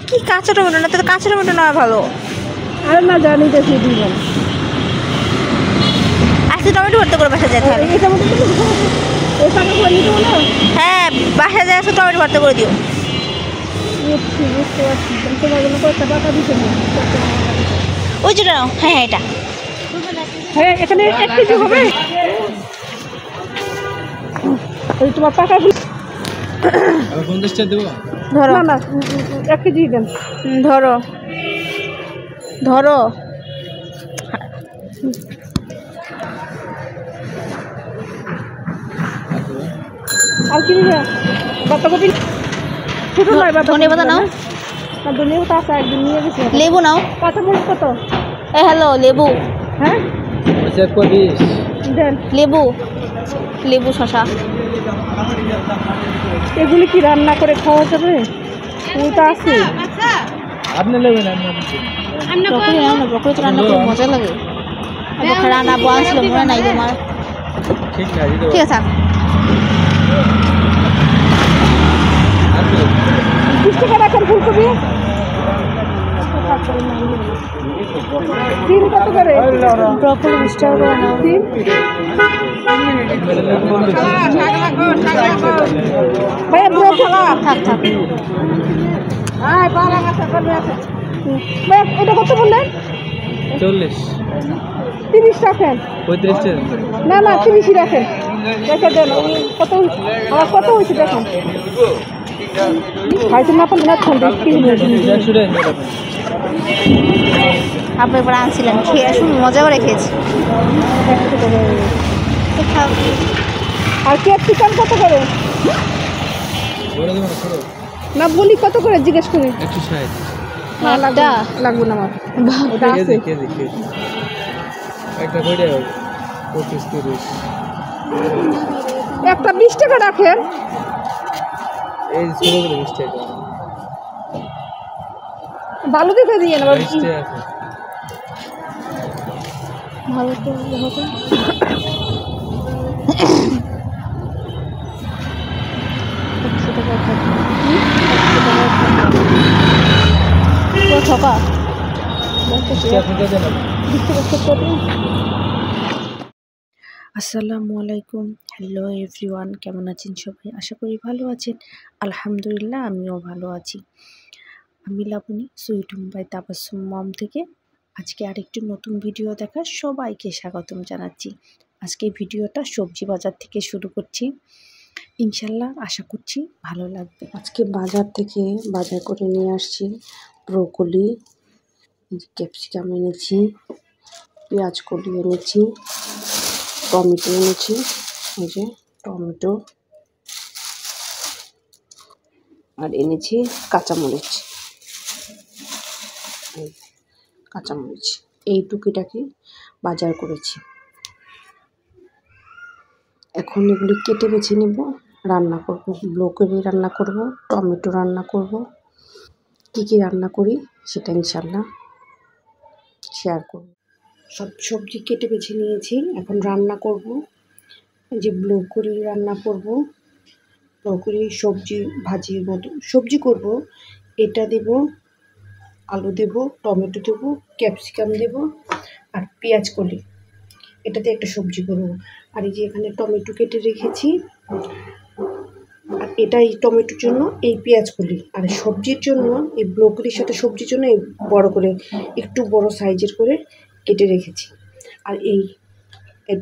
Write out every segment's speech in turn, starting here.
কি কাঁচা টমেটো না, তো কাঁচা টমেটো না ভালো। আর না জানি তো কি দিবেন। আজকে টমেটো ভর্তা করে বাসা যায় তাহলে। এই টমেটো এই টাকা করে নিতে না? হ্যাঁ, বাসা যায় আজকে টমেটো ভর্তা করে দিও। বুঝতে পারছি, তোমার জন্য কয়েকটা টাকা দিতে হবে। ওই যেটা নাও, হ্যাঁ এটা। হ্যাঁ, এখানে 1 কেজি হবে। ওই তোমার টাকাগুলো আমি 50টা দেবো। ধরো না না 1 কেজি দেন। ধরো ধরো। আর কি দিবে? বাঁধাকপি ছোট নয়, ধনে পাতা নাও। না ধনে পাতা আছে, একদিন নিয়ে গেছি। লেবু নাও। কাঁচামরিচ কত? হ্যালো লেবু। হ্যাঁ দেন। লেবু লেবু শশা। এগুলি কি রান্না করে খাওয়া যাবে? ওইটা আছে। আপনি নেবেন? ব্রকলি নাও না, ব্রকলি তো রান্না করে মজা লাগে। রান্না বলছিল মনে নাই তোমার। ঠিক আছে, ঠিক আছে। 20 টাকা রাখেন ফুলকপি। সিম কত করে? ব্রকলি 20 টাকা করে নাও। সিম ভাইয়া ব্রকলি থাক থাক। ভাইয়া এটা কত বললেন? 40 30 রাখেন। 35 টাকা। না না 30ই রাখেন। দেখে দেন কত আমার কত হয়েছে দেখুন। খাইতে না পারলে না ঠান্ডা কি হয়েছে? 100 টাকা। আপনি এবার আনছিলেন, খেয়ে আসুন, মজা করে খেয়েছি। আর ক্যাপসিকাম কত করে? বড় দেবো না, ছোট? না বলি কত করে জিজ্ঞেস করি। 160। না লাগবে লাগবে না আমার। ওটা আছে। কেজি একটা কয়টা হবে? 25 30। একটা 20 টাকা রাখেন। এই ছোটগুলো 20 টাকা। ভালো দেখে দিয়ে নেব। 20 টাকা আছে। ভালো তো হবে। ছকা আসসালামু আলাইকুম। হ্যালো এভরিওয়ান, কেমন আছেন সবাই? আশা করি ভালো আছেন। আলহামদুলিল্লাহ আমিও ভালো আছি। আমি Laboni, sweet home by Tabassum mom থেকে আজকে আরেকটি নতুন ভিডিও দেখার সবাইকে স্বাগতম জানাচ্ছি। আজকে ভিডিওটা সবজি বাজার থেকে শুরু করছি, ইনশাল্লাহ আশা করছি ভালো লাগবে। আজকে বাজার থেকে বাজার করে নিয়ে আসছি ব্রোকলি, ক্যাপসিকাম এনেছি, পেঁয়াজ কলি এনেছি, টমেটো এনেছি। এই যে টমেটো, আর এনেছি কাঁচামরিচ। কাঁচামরিচ এই টুকিটাকি বাজার করেছি। এখন এগুলি কেটে বেছে নেব, রান্না করব। ব্রোকলি রান্না করব, টমেটো রান্না করব। কী রান্না করি সেটা ইনশাল্লাহ শেয়ার করব। সব সবজি কেটে বেছে নিয়েছি, এখন রান্না করব। যে ব্রোকলি রান্না করব, ব্রোকলি সবজি ভাজির মতো সবজি করব। এটা দেব, আলু দেব, টমেটো দেব, ক্যাপসিকাম দেব, আর পেঁয়াজ কলি, এটাতে একটা সবজি করব। আর এই যে এখানে টমেটো কেটে রেখেছি, আর এটাই টমেটোর জন্য এই পেঁয়াজ কলি, আর সবজির জন্য এই ব্রোকলির সাথে সবজির জন্য এই বড় করে একটু বড় সাইজের করে কেটে রেখেছি। আর এই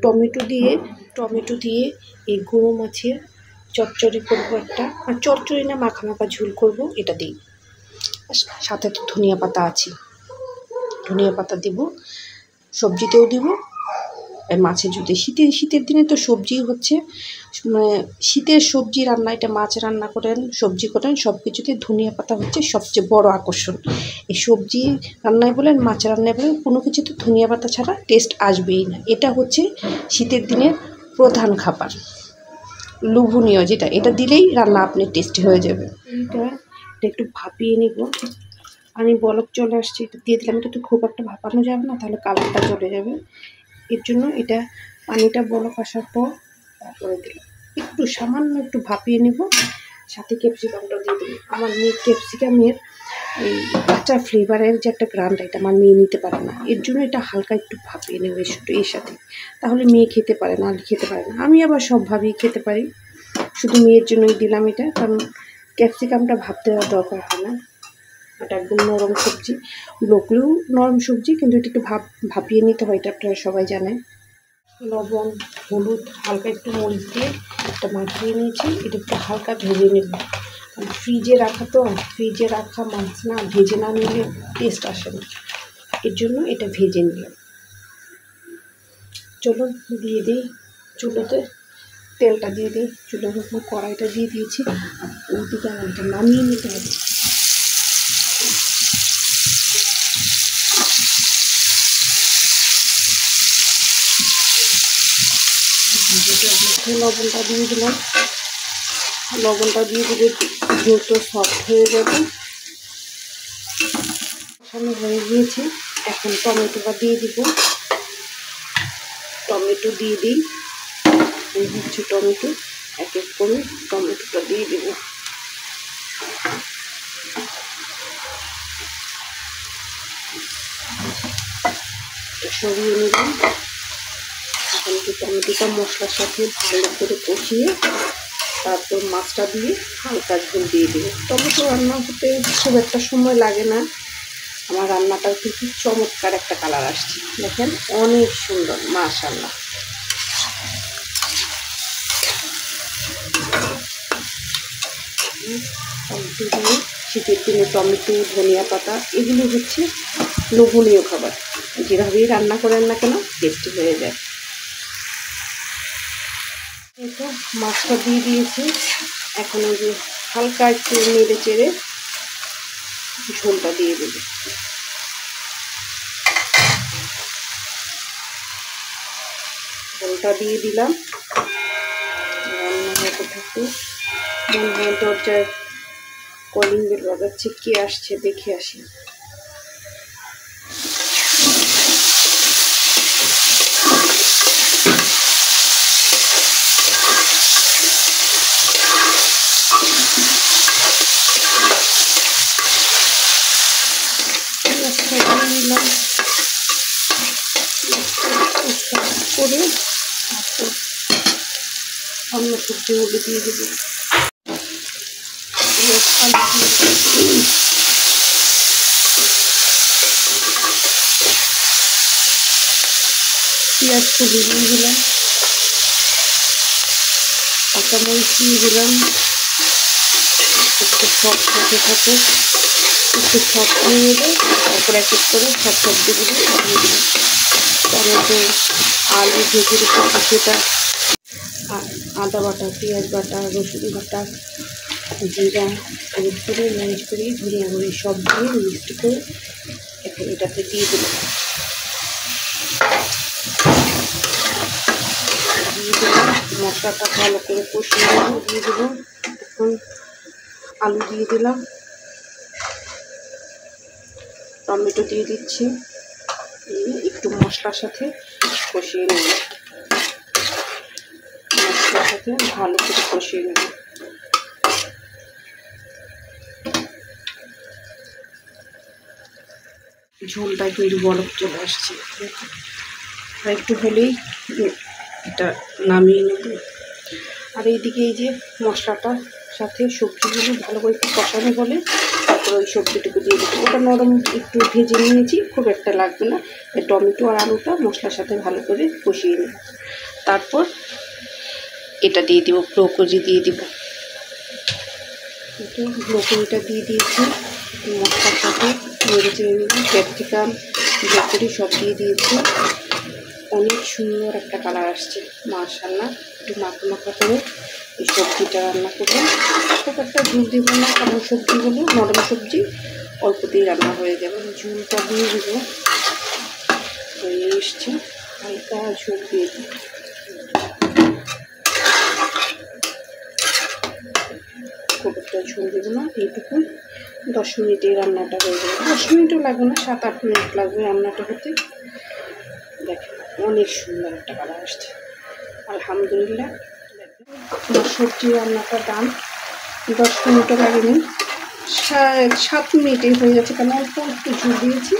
টমেটো দিয়ে এই গুঁড়ো মাছের চচ্চড়ি করবো একটা, আর চচ্চড়ি না মাখা মাখা ঝোল করব এটা দিই। সাথে তো ধনিয়া পাতা আছে, ধনিয়া পাতা দেব, সবজিতেও দেব, মাছের যদি শীতের দিনে তো সবজি হচ্ছে, মানে শীতের সবজি রান্না, এটা মাছ রান্না করেন, সবজি করেন, সব কিছুতে ধনিয়া পাতা হচ্ছে সবচেয়ে বড় আকর্ষণ। এই সবজি রান্নায় বলেন, মাছ রান্নায় বলেন, কোনো কিছুতে ধনিয়া পাতা ছাড়া টেস্ট আসবেই না। এটা হচ্ছে শীতের দিনের প্রধান খাবার, লোভনীয় যেটা, এটা দিলেই রান্না আপনি টেস্টি হয়ে যাবে। এটা একটু ভাপিয়ে নিব। আমি বলক চলে আসছি, এটা দিয়ে দিলাম। এটা তো খুব একটা ভাপানো যাবে না, তাহলে কালারটা চলে যাবে। এর জন্য এটা পানিটা বলক আসার পর তারপরে দিলাম, একটু সামান্য একটু ভাপিয়ে নেব। সাথে ক্যাপসিকামটা দিয়ে দেবো। আমার মেয়ে ক্যাপসিকামের এই কাঁচা ফ্লেভারের যে একটা গ্রানটা, এটা আমার মেয়ে নিতে পারে না। এর জন্য এটা হালকা একটু ভাপিয়ে নেবে শুধু এর সাথে, তাহলে মেয়ে খেতে পারে না, আলু খেতে পারে না। আমি আবার সব ভাবিয়ে খেতে পারি, শুধু মেয়ের জন্যই দিলাম এটা, কারণ ক্যাপসিকামটা ভাবতে দেওয়ার দরকার হয় না। এটা একদম নরম সবজি, ব্রকলিও নরম সবজি, কিন্তু এটা একটু ভাপিয়ে নিতে হয়, এটা আপনারা সবাই জানেন। লবণ, হলুদ, হালকা একটু মরিচ দিয়ে এটা মাখিয়ে নিয়েছি। এটা একটু হালকা ভেজে নেব, ফ্রিজে রাখা তো, ফ্রিজে রাখা মাছ না ভেজে না নিলে টেস্ট আসে না, এর জন্য এটা ভেজে নিলাম। চলো দিয়ে দিই চুলোতে, তেলটা দিয়ে দিই, চুলোর উপর কড়াইটা দিয়ে দিয়েছি। ওইদিকে আমাকে নামিয়ে নিতে হবে। লবণটা দিয়ে দিলাম, লবণটা দিয়ে দিলে দ্রুত সফট হয়ে যাবে। কষানো হয়ে গিয়েছে, এখন টমেটোটা দিয়ে দিব। টমেটো দিয়ে দিই, এই হচ্ছে টমেটো। এক এক করে টমেটোটা দিয়ে দিব। সরিয়ে নিলাম। এখন কি টমেটোটা মশলার সাথে ভালো করে কষিয়ে তারপর মাছটা দিয়ে হালকা ঝোল দিয়ে দেবো। টমেটো রান্না হতে খুব একটা সময় লাগে না, আমার রান্নাটা কিন্তু চমৎকার একটা কালার আসছে, দেখেন অনেক সুন্দর, মাশাআল্লাহ। টমেটো দিয়ে, শীতের দিনে টমেটো, ধনিয়া পাতা এগুলো হচ্ছে লোভনীয় খাবার, যেভাবেই রান্না করেন না কেন টেস্টি হয়ে যায়। এটা মাছটা দিয়ে দিয়েছি, এখন ওই যে হালকা একটু নেড়ে চেড়ে ঝোলটা দিয়ে দেবে। ঝোলটা দিয়ে দিলাম, রান্না হতে থাকুক। মনে হয় দরজায় কলিং বেল বাজাচ্ছে, কে আসছে দেখে আসি। নিলাম করে তারপর অন্য সবজিগুলো দিয়ে দেবো। পেঁয়াজ কুচি দিয়ে দিলাম, কাঁচামরিচ দিয়ে দিলাম, একটু সফট হতে থাকে, একটু সফট হয়ে এলে তারপর এক এক করে সব সবজিগুলো দিয়ে দিলাম। টমেটো, আলু ভেজে রেখেছি সেটা, আদা বাটা, পেঁয়াজ বাটা, রসুন বাটা, জিরা, হলুদ করে, মরিচ করে, ধনিয়া গুঁড়ি সব দিয়ে মিক্সড করে এখন এটাতে দিয়ে দিলাম। দিয়ে দিলাম, মশলাটা ভালো করে কষিয়ে দিয়ে দেবো। এখন আলু দিয়ে দিলাম, টমেটো দিয়ে দিচ্ছি, একটু মশলার সাথে কষিয়ে নেব, মশলার সাথে ভালো করে কষিয়ে নেব। ঝোলটা কিন্তু বরফ চলে আসছে, আর একটু হলেই এটা নামিয়ে নেব। আর এইদিকে এই যে মশলাটার সাথে সবজিগুলো ভালো করে একটু কষানো হলে তারপর ওই সবজিটুকু দিয়ে দেবো। ওটা নরম একটু ভেজে নিয়েছি, খুব একটা লাগবে না। টমেটো আর আলুটা মশলার সাথে ভালো করে কষিয়ে নেব, তারপর এটা দিয়ে দিব, ব্রোকলি দিয়ে দিব। ব্রোকলিটা দিয়ে দিয়েছি মশলার সাথে, নেড়ে চেড়ে নিব। ক্যাপসিকাম, ব্রোকলি সব দিয়ে দিয়েছি, অনেক সুন্দর একটা কালার আসছে, মাশাআল্লাহ। একটু মাখা মাখা করে এই সবজিটা রান্না করবো, খুব একটা ঝোল দেব না, কারণ সবজিগুলো নরম সবজি, অল্পতেই রান্না হয়ে যাবে। ঝোলটা দিয়ে দেবো, হয়ে এসছে, হালকা ঝোল দিয়ে দেব। খুব একটা ঝোল দেবো না, এইটুকু। 10 মিনিটেই রান্নাটা হয়ে যাবে, 10 মিনিটও লাগবে না, 7-8 মিনিট লাগবে রান্নাটা হতে। দেখেন অনেক সুন্দর একটা কালার আসছে, আলহামদুলিল্লাহ। আমার সবজি রান্নাটা ডান, 10 মিনিটও লাগেনি, 7 মিনিটে হয়ে যাচ্ছে, কারণ অল্প একটু ঝোল দিয়েছি।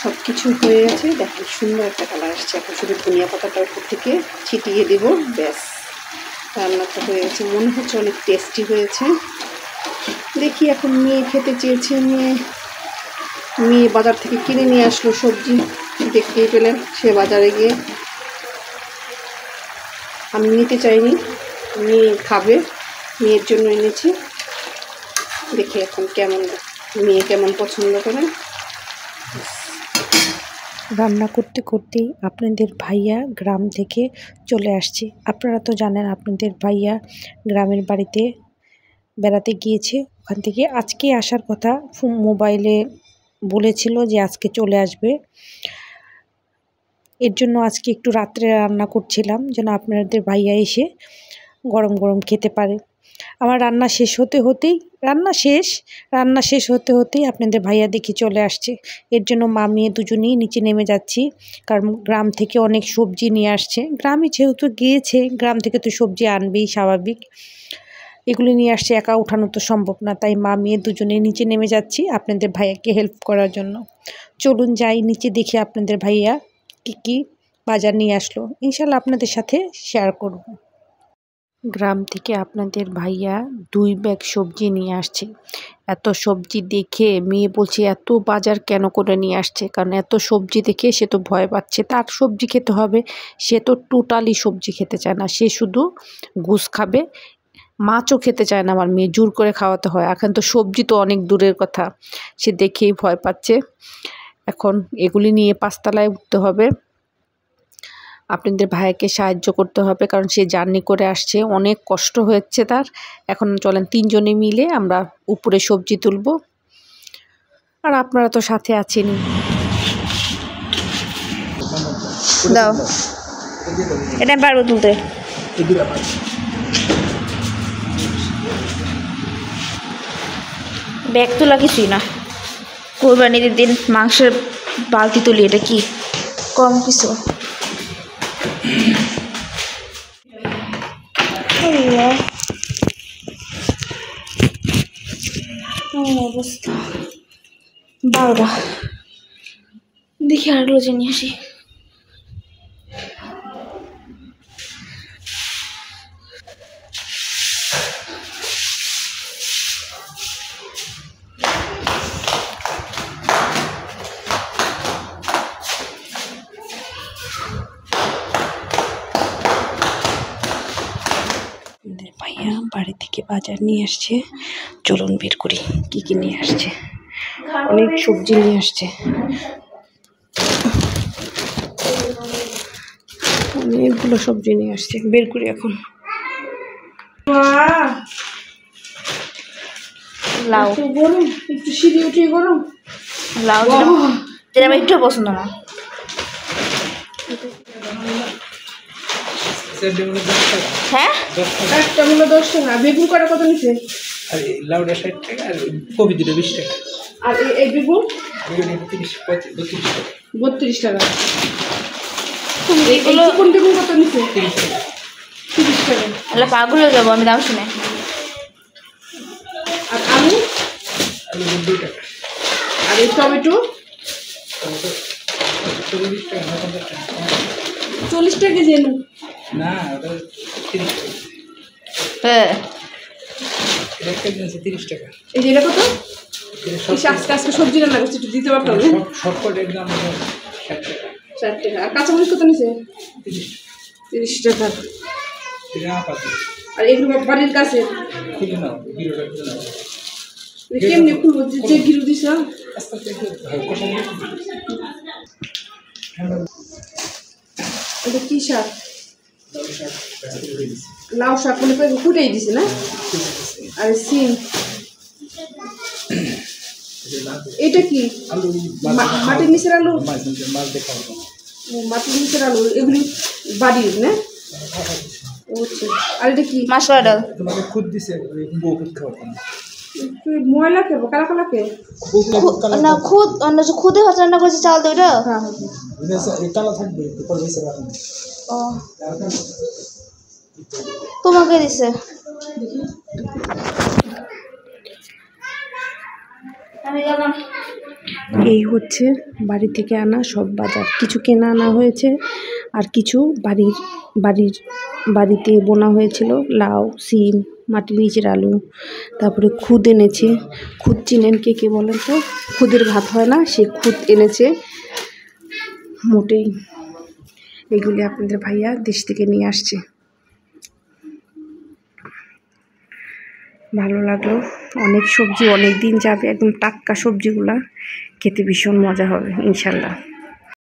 সব কিছু হয়ে গেছে, দেখেন সুন্দর একটা কালার আসছে। এখন শুধু ধনিয়া পাতাটা উপর থেকে ছিটিয়ে দেবো, ব্যাস রান্নাটা হয়ে গেছে। মনে হচ্ছে অনেক টেস্টি হয়েছে। দেখি এখন মেয়ে খেতে চেয়েছে, মেয়ে বাজার থেকে কিনে নিয়ে আসলো সবজি, দেখতেই পেলেন সে বাজারে গিয়ে। আমি নিতে চাইনি, মেয়ে খাবে, মেয়ের জন্য এনেছি। দেখি এখন মেয়ে কেমন পছন্দ করে। রান্না করতে করতেই আপনাদের ভাইয়া গ্রাম থেকে চলে আসছে। আপনারা তো জানেন আপনাদের ভাইয়া গ্রামের বাড়িতে বেড়াতে গিয়েছে, ওখান থেকে আজকে আসার কথা মোবাইলে বলেছিল যে আজকে চলে আসবে। এর জন্য আজকে একটু রাত্রে রান্না করছিলাম যেন আপনাদের ভাইয়া এসে গরম গরম খেতে পারে। আমার রান্না শেষ হতে হতেই আপনাদের ভাইয়া দেখি চলে আসছে। এর জন্য মা মেয়ে দুজনেই নিচে নেমে যাচ্ছি, কারণ গ্রাম থেকে অনেক সবজি নিয়ে আসছে। গ্রামে যেহেতু গিয়েছে, গ্রাম থেকে তো সবজি আনবেই, স্বাভাবিক। এগুলি নিয়ে আসছে, একা উঠানো তো সম্ভব না, তাই মা মেয়ে দুজনেই নিচে নেমে যাচ্ছি আপনাদের ভাইয়াকে হেল্প করার জন্য। চলুন যাই নিচে, দেখি আপনাদের ভাইয়া কি বাজার নিয়ে আসলো, ইনশাল্লাহ আপনাদের সাথে শেয়ার করব। গ্রাম থেকে আপনাদের ভাইয়া 2 ব্যাগ সবজি নিয়ে আসছে। এত সবজি দেখে মেয়ে বলছে এত বাজার কেন করে নিয়ে আসছে, কারণ এত সবজি দেখে সে তো ভয় পাচ্ছে, তার সবজি খেতে হবে। সে তো টোটালি সবজি খেতে চায় না, সে শুধু গোস খাবে, মাছও খেতে চায় না। আমার মেয়ে জোর করে খাওয়াতে হয়। এখন তো সবজি তো অনেক দূরের কথা, সে দেখেই ভয় পাচ্ছে। এখন এগুলি নিয়ে 5 তলায় উঠতে হবে, আপনাদের ভাইয়াকে সাহায্য করতে হবে, কারণ সে জার্নি করে আসছে, অনেক কষ্ট হচ্ছে তার। এখন চলেন 3 জনে মিলে আমরা উপরে সবজি তুলব, আর আপনারা তো সাথে আছেনই। দাও, এটা পারবো তুলতে। ব্যাগ তোলা কিছুই না, কোরবানির দিন মাংসের বালতি তুলি, এটা কি কম কিছু? অবস্থা 12টা, দেখি আর রোজে নিয়ে আসি। ভাইয়া বাড়ি থেকে বাজার নিয়ে আসছে, চলুন বের করি কি নিয়ে আসছে। অনেক সবজি নিয়ে আসছে, অনেকগুলো সবজি নিয়ে আসছে, বের করি এখন। লাউ, গরম, একটু সিঁড়ি উঠে গরম লাউ যেটা আমার একটু পছন্দ না। হ্যাঁ, একটা মূল্য 10 টাকা। বেগুন কটা কত নিচ্ছে? আর লাউডা 60 টাকা, আর কপি দুটো 20 টাকা। আর এই বেগুন 32 টাকা। এগুলো কোন বেগুন কত নিচ্ছে? 30 টাকা। 30 টাকা। তাহলে পাগল হয়ে যাবো আমি দাম শুনে। আর আলু? আলু 2 টাকা। আর এই টমেটো 40 টাকা, 50 টাকা। 40 টাকা কেজি এলো না, ওটা 30 টাকা। হ্যাঁ, এটা একটা জিনিস 30 টাকা। এই যে এটা কত? এটা আজকে সবজি রান্না করছি, একটু দিতে পারতাম না। শর্টকাট একদম 60 টাকা। 60 টাকা। আর কাঁচামরিচ কত নিচ্ছে? 30 টাকা। এটা পাতি। আর এগুলো বাড়ির কাছে খুলে নাও, গিরোটা খুলে নাও। কেমনি খুলবো? যে গিরু দিছ আস্তে আস্তে একটু কষা নিয়ে। এটা কি শাক? লাউ শাক মনে করে ফুটেই দিছে না? আর সিম, এটা কি? মাটির নিচের আলু? মাছ দেখা হবে। মাটির নিচের আলু, এগুলি বাড়ির না? আচ্ছা। আর এটা কি? মশলা ডাল। তোমাকে খুদ দিছে, বউ খুদ খাওয়াতাম। ময়লা খেবো, কালা কালা কে? না, খুদে ভাত রান্না করেছে চাল তো ওইটা। হ্যাঁ কালা থাকবে, পয়সা রাখবে। ও, তোমাকে দিছে। এই হচ্ছে বাড়ি থেকে আনা সব বাজার। কিছু কেনা আনা হয়েছে আর কিছু বাড়িতে বোনা হয়েছিল। লাউ, সিম, মাটির নিচের আলু, তারপরে খুদ এনেছে। খুদ চিনেন কে কে বলেন তো? খুদের ভাত হয় না, সে খুদ এনেছে মোটেই। এগুলি আপনাদের ভাইয়া দেশ থেকে নিয়ে আসছে। ভালো লাগলো। অনেক সবজি, অনেক দিন যাবে। একদম টাটকা সবজিগুলা খেতে ভীষণ মজা হবে ইনশাল্লাহ।